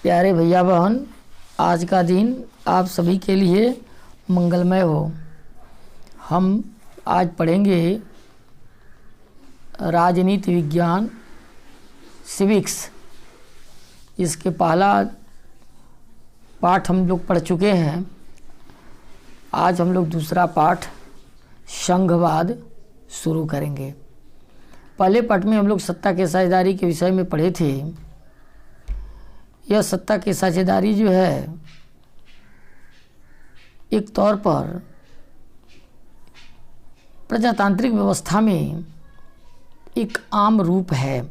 प्यारे भैया बहन, आज का दिन आप सभी के लिए मंगलमय हो। हम आज पढ़ेंगे राजनीति विज्ञान सिविक्स। इसके पहला पाठ हम लोग पढ़ चुके हैं। आज हम लोग दूसरा पाठ संघवाद शुरू करेंगे। पहले पाठ में हम लोग सत्ता की साझेदारी के विषय में पढ़े थे। यह सत्ता की साझेदारी जो है एक तौर पर प्रजातांत्रिक व्यवस्था में एक आम रूप है।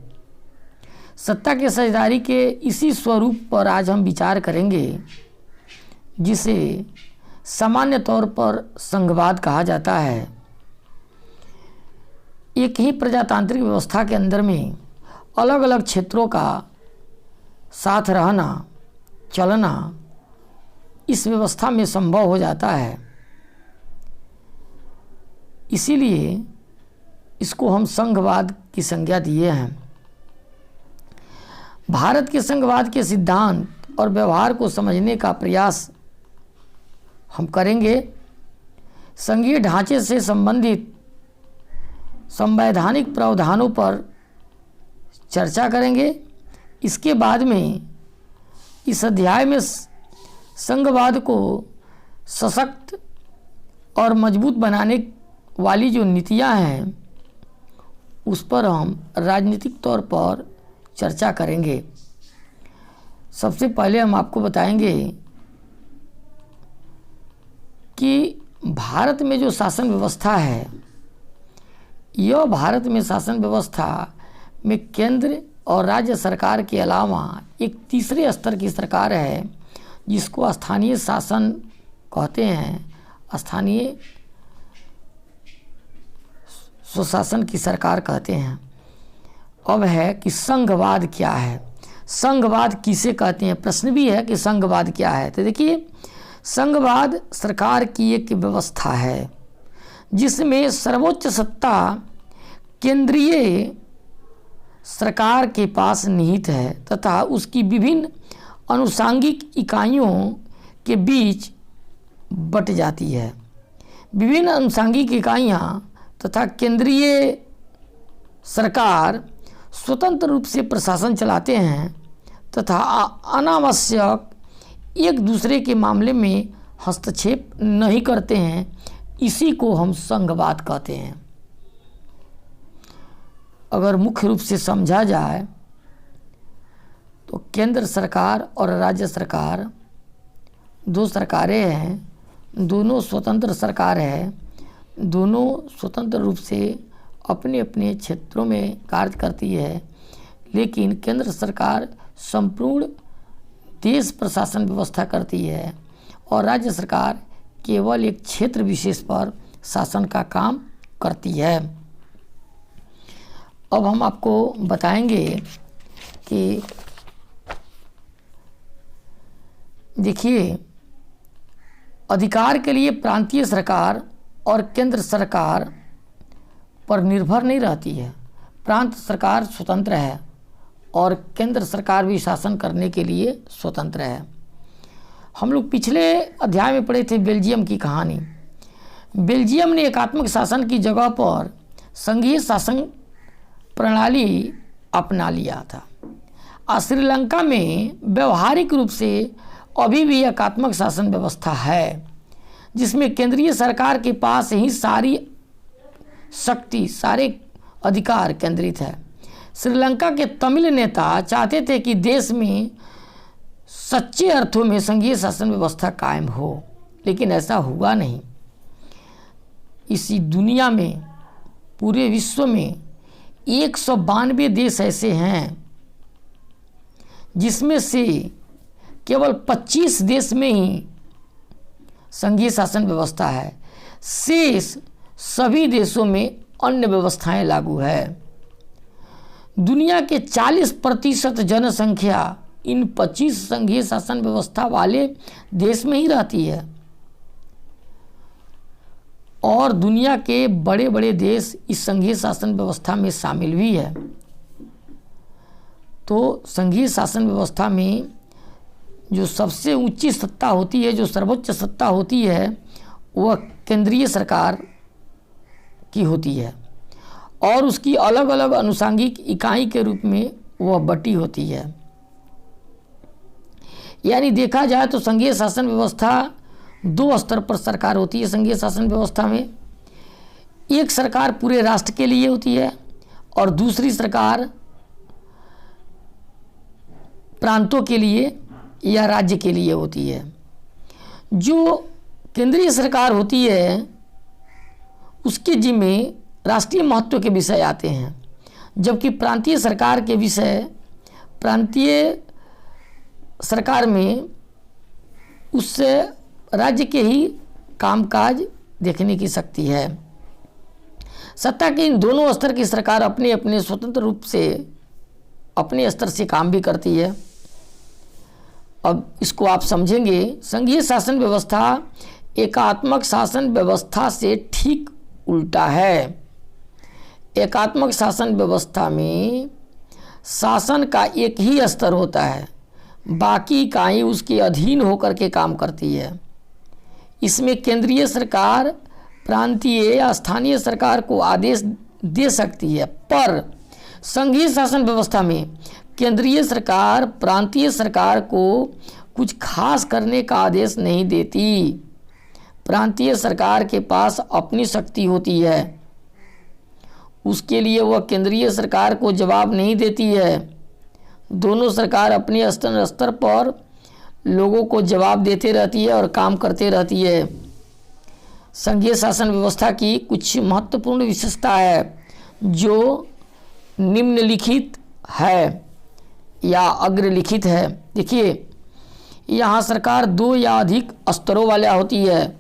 सत्ता की साझेदारी के इसी स्वरूप पर आज हम विचार करेंगे, जिसे सामान्य तौर पर संघवाद कहा जाता है। एक ही प्रजातांत्रिक व्यवस्था के अंदर में अलग अलग क्षेत्रों का साथ रहना, चलना इस व्यवस्था में संभव हो जाता है। इसीलिए इसको हम संघवाद की संज्ञा दिए हैं। भारत के संघवाद के सिद्धांत और व्यवहार को समझने का प्रयास हम करेंगे। संघीय ढांचे से संबंधित संवैधानिक प्रावधानों पर चर्चा करेंगे। इसके बाद में इस अध्याय में संघवाद को सशक्त और मजबूत बनाने वाली जो नीतियां हैं उस पर हम राजनीतिक तौर पर चर्चा करेंगे। सबसे पहले हम आपको बताएंगे कि भारत में जो शासन व्यवस्था है, यह भारत में शासन व्यवस्था में केंद्र और राज्य सरकार के अलावा एक तीसरे स्तर की सरकार है, जिसको स्थानीय शासन कहते हैं। स्थानीय स्वशासन की सरकार कहते हैं। अब है कि संघवाद क्या है, संघवाद किसे कहते हैं। प्रश्न भी है कि संघवाद क्या है। तो देखिए, संघवाद सरकार की एक व्यवस्था है जिसमें सर्वोच्च सत्ता केंद्रीय सरकार के पास निहित है तथा उसकी विभिन्न अनुषांगिक इकाइयों के बीच बट जाती है। विभिन्न अनुषांगिक इकाइयाँ तथा केंद्रीय सरकार स्वतंत्र रूप से प्रशासन चलाते हैं तथा अनावश्यक एक दूसरे के मामले में हस्तक्षेप नहीं करते हैं। इसी को हम संघवाद कहते हैं। अगर मुख्य रूप से समझा जाए तो केंद्र सरकार और राज्य सरकार दो सरकारें हैं, दोनों स्वतंत्र सरकार है। दोनों स्वतंत्र रूप से अपने अपने क्षेत्रों में कार्य करती है, लेकिन केंद्र सरकार संपूर्ण देश प्रशासन व्यवस्था करती है और राज्य सरकार केवल एक क्षेत्र विशेष पर शासन का काम करती है। अब हम आपको बताएंगे कि देखिए, अधिकार के लिए प्रांतीय सरकार और केंद्र सरकार पर निर्भर नहीं रहती है। प्रांत सरकार स्वतंत्र है और केंद्र सरकार भी शासन करने के लिए स्वतंत्र है। हम लोग पिछले अध्याय में पढ़े थे बेल्जियम की कहानी। बेल्जियम ने एकात्मक शासन की जगह पर संघीय शासन प्रणाली अपना लिया था। श्रीलंका में व्यवहारिक रूप से अभी भी एकात्मक शासन व्यवस्था है, जिसमें केंद्रीय सरकार के पास ही सारी शक्ति, सारे अधिकार केंद्रित है। श्रीलंका के तमिल नेता चाहते थे कि देश में सच्चे अर्थों में संघीय शासन व्यवस्था कायम हो, लेकिन ऐसा हुआ नहीं। इसी दुनिया में, पूरे विश्व में 192 देश ऐसे हैं जिसमें से केवल 25 देश में ही संघीय शासन व्यवस्था है। शेष सभी देशों में अन्य व्यवस्थाएं लागू है। दुनिया के 40% जनसंख्या इन 25 संघीय शासन व्यवस्था वाले देश में ही रहती है और दुनिया के बड़े बड़े देश इस संघीय शासन व्यवस्था में शामिल भी है। तो संघीय शासन व्यवस्था में जो सबसे ऊंची सत्ता होती है, जो सर्वोच्च सत्ता होती है, वह केंद्रीय सरकार की होती है और उसकी अलग अलग अनुषंगिक इकाई के रूप में वह बटी होती है। यानी देखा जाए तो संघीय शासन व्यवस्था दो स्तर पर सरकार होती है। संघीय शासन व्यवस्था में एक सरकार पूरे राष्ट्र के लिए होती है और दूसरी सरकार प्रांतों के लिए या राज्य के लिए होती है। जो केंद्रीय सरकार होती है उसके जिम्मे राष्ट्रीय महत्व के विषय आते हैं, जबकि प्रांतीय सरकार के विषय प्रांतीय सरकार में उससे राज्य के ही कामकाज देखने की शक्ति है। सत्ता के इन दोनों स्तर की सरकार अपने अपने स्वतंत्र रूप से अपने स्तर से काम भी करती है। अब इसको आप समझेंगे। संघीय शासन व्यवस्था एकात्मक शासन व्यवस्था से ठीक उल्टा है। एकात्मक शासन व्यवस्था में शासन का एक ही स्तर होता है, बाकी इकाई उसके अधीन होकर के काम करती है। इसमें केंद्रीय सरकार प्रांतीय या स्थानीय सरकार को आदेश दे सकती है, पर संघीय शासन व्यवस्था में केंद्रीय सरकार प्रांतीय सरकार को कुछ खास करने का आदेश नहीं देती। प्रांतीय सरकार के पास अपनी शक्ति होती है, उसके लिए वह केंद्रीय सरकार को जवाब नहीं देती है। दोनों सरकार अपने स्तर पर लोगों को जवाब देते रहती है और काम करते रहती है। संघीय शासन व्यवस्था की कुछ महत्वपूर्ण विशेषता है जो निम्नलिखित है या अग्रलिखित है। देखिए, यहाँ सरकार दो या अधिक स्तरों वाला होती है।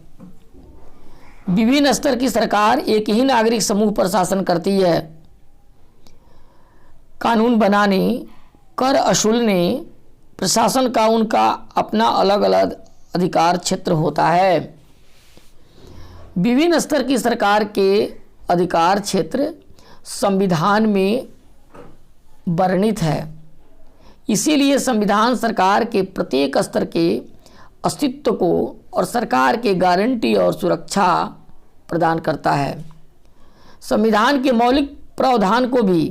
विभिन्न स्तर की सरकार एक ही नागरिक समूह पर शासन करती है। कानून बनाने, कर असूलने, प्रशासन का उनका अपना अलग अलग अधिकार क्षेत्र होता है। विभिन्न स्तर की सरकार के अधिकार क्षेत्र संविधान में वर्णित है। इसीलिए संविधान सरकार के प्रत्येक स्तर के अस्तित्व को और सरकार के गारंटी और सुरक्षा प्रदान करता है। संविधान के मौलिक प्रावधान को भी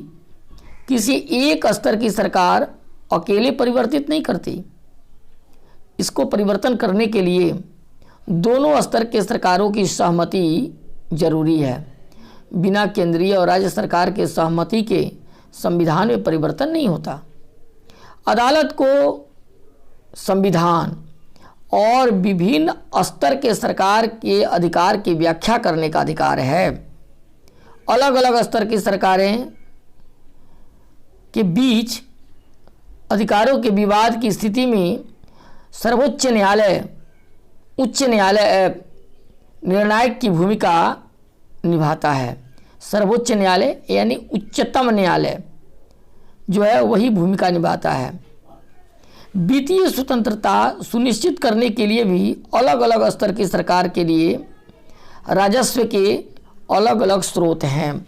किसी एक स्तर की सरकार अकेले परिवर्तित नहीं करती। इसको परिवर्तन करने के लिए दोनों स्तर के सरकारों की सहमति जरूरी है। बिना केंद्रीय और राज्य सरकार के सहमति के संविधान में परिवर्तन नहीं होता। अदालत को संविधान और विभिन्न स्तर के सरकार के अधिकार की व्याख्या करने का अधिकार है। अलग अलग स्तर की सरकारें के बीच अधिकारों के विवाद की स्थिति में सर्वोच्च न्यायालय उच्च न्यायालय निर्णायक की भूमिका निभाता है। सर्वोच्च न्यायालय यानी उच्चतम न्यायालय जो है वही भूमिका निभाता है। वित्तीय स्वतंत्रता सुनिश्चित करने के लिए भी अलग अलग स्तर की सरकार के लिए राजस्व के अलग अलग स्रोत हैं।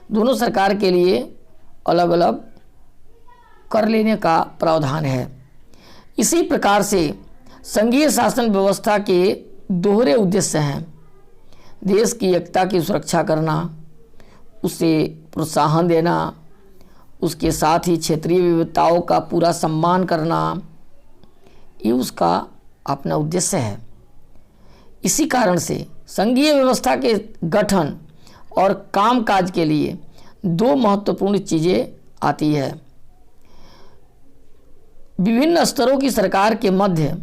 दोनों सरकार के लिए अलग अलग कर लेने का प्रावधान है। इसी प्रकार से संघीय शासन व्यवस्था के दोहरे उद्देश्य हैं। देश की एकता की सुरक्षा करना, उसे प्रोत्साहन देना, उसके साथ ही क्षेत्रीय विविधताओं का पूरा सम्मान करना, ये उसका अपना उद्देश्य है। इसी कारण से संघीय व्यवस्था के गठन और कामकाज के लिए दो महत्वपूर्ण चीज़ें आती है। विभिन्न स्तरों की सरकार के मध्य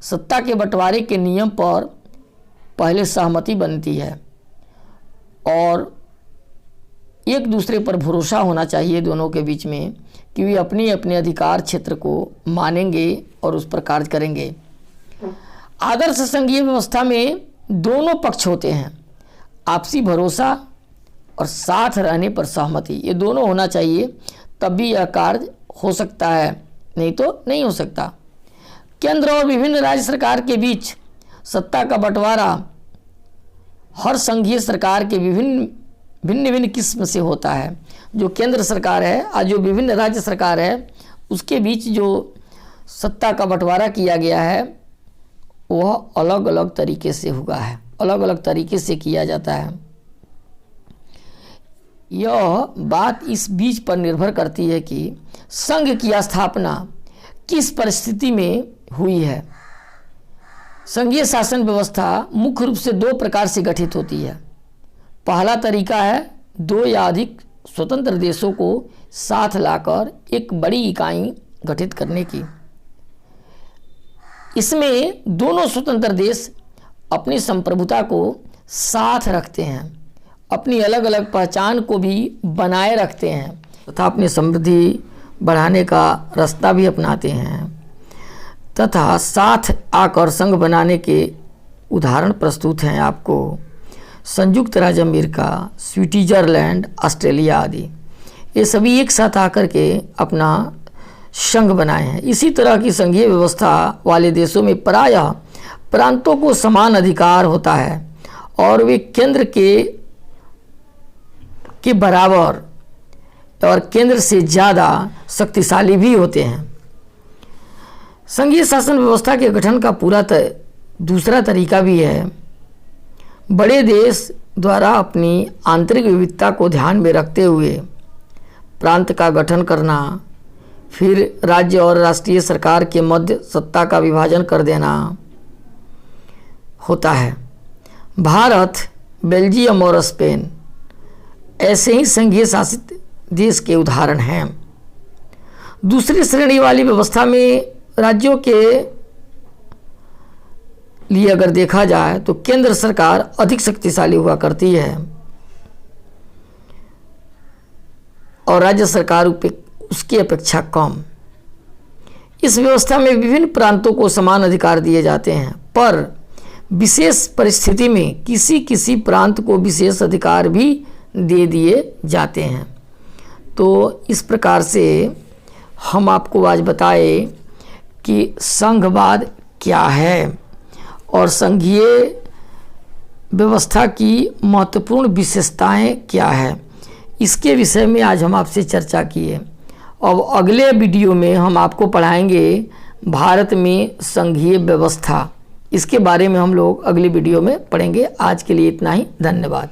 सत्ता के बंटवारे के नियम पर पहले सहमति बनती है और एक दूसरे पर भरोसा होना चाहिए दोनों के बीच में कि वे अपने अपने अधिकार क्षेत्र को मानेंगे और उस पर कार्य करेंगे। आदर्श संघीय व्यवस्था में दोनों पक्ष होते हैं। आपसी भरोसा और साथ रहने पर सहमति, ये दोनों होना चाहिए, तभी यह कार्य हो सकता है, नहीं तो नहीं हो सकता। केंद्र और विभिन्न राज्य सरकार के बीच सत्ता का बंटवारा हर संघीय सरकार के भिन्न भिन्न किस्म से होता है। जो केंद्र सरकार है और जो विभिन्न राज्य सरकार है उसके बीच जो सत्ता का बंटवारा किया गया है वह अलग अलग तरीके से हुआ है, अलग अलग तरीके से किया जाता है। यह बात इस बीज पर निर्भर करती है कि संघ की स्थापना किस परिस्थिति में हुई है। संघीय शासन व्यवस्था मुख्य रूप से दो प्रकार से गठित होती है। पहला तरीका है दो या अधिक स्वतंत्र देशों को साथ लाकर एक बड़ी इकाई गठित करने की। इसमें दोनों स्वतंत्र देश अपनी संप्रभुता को साथ रखते हैं, अपनी अलग अलग पहचान को भी बनाए रखते हैं तथा अपनी समृद्धि बढ़ाने का रास्ता भी अपनाते हैं तथा साथ आकर संघ बनाने के उदाहरण प्रस्तुत हैं आपको। संयुक्त राज्य अमेरिका, स्विट्जरलैंड, ऑस्ट्रेलिया आदि ये सभी एक साथ आकर के अपना संघ बनाए हैं। इसी तरह की संघीय व्यवस्था वाले देशों में प्रायः प्रांतों को समान अधिकार होता है और वे केंद्र के बराबर और केंद्र से ज़्यादा शक्तिशाली भी होते हैं। संघीय शासन व्यवस्था के गठन का दूसरा तरीका भी है। बड़े देश द्वारा अपनी आंतरिक विविधता को ध्यान में रखते हुए प्रांत का गठन करना, फिर राज्य और राष्ट्रीय सरकार के मध्य सत्ता का विभाजन कर देना होता है। भारत, बेल्जियम और स्पेन ऐसे ही संघीय शासित देश के उदाहरण हैं। दूसरी श्रेणी वाली व्यवस्था में राज्यों के लिए अगर देखा जाए तो केंद्र सरकार अधिक शक्तिशाली हुआ करती है और राज्य सरकार उसकी अपेक्षा कम। इस व्यवस्था में विभिन्न प्रांतों को समान अधिकार दिए जाते हैं, पर विशेष परिस्थिति में किसी प्रांत को विशेष अधिकार भी दे दिए जाते हैं। तो इस प्रकार से हम आपको आज बताए कि संघवाद क्या है और संघीय व्यवस्था की महत्वपूर्ण विशेषताएं क्या है, इसके विषय में आज हम आपसे चर्चा किए। अब अगले वीडियो में हम आपको पढ़ाएंगे भारत में संघीय व्यवस्था। इसके बारे में हम लोग अगली वीडियो में पढ़ेंगे। आज के लिए इतना ही, धन्यवाद।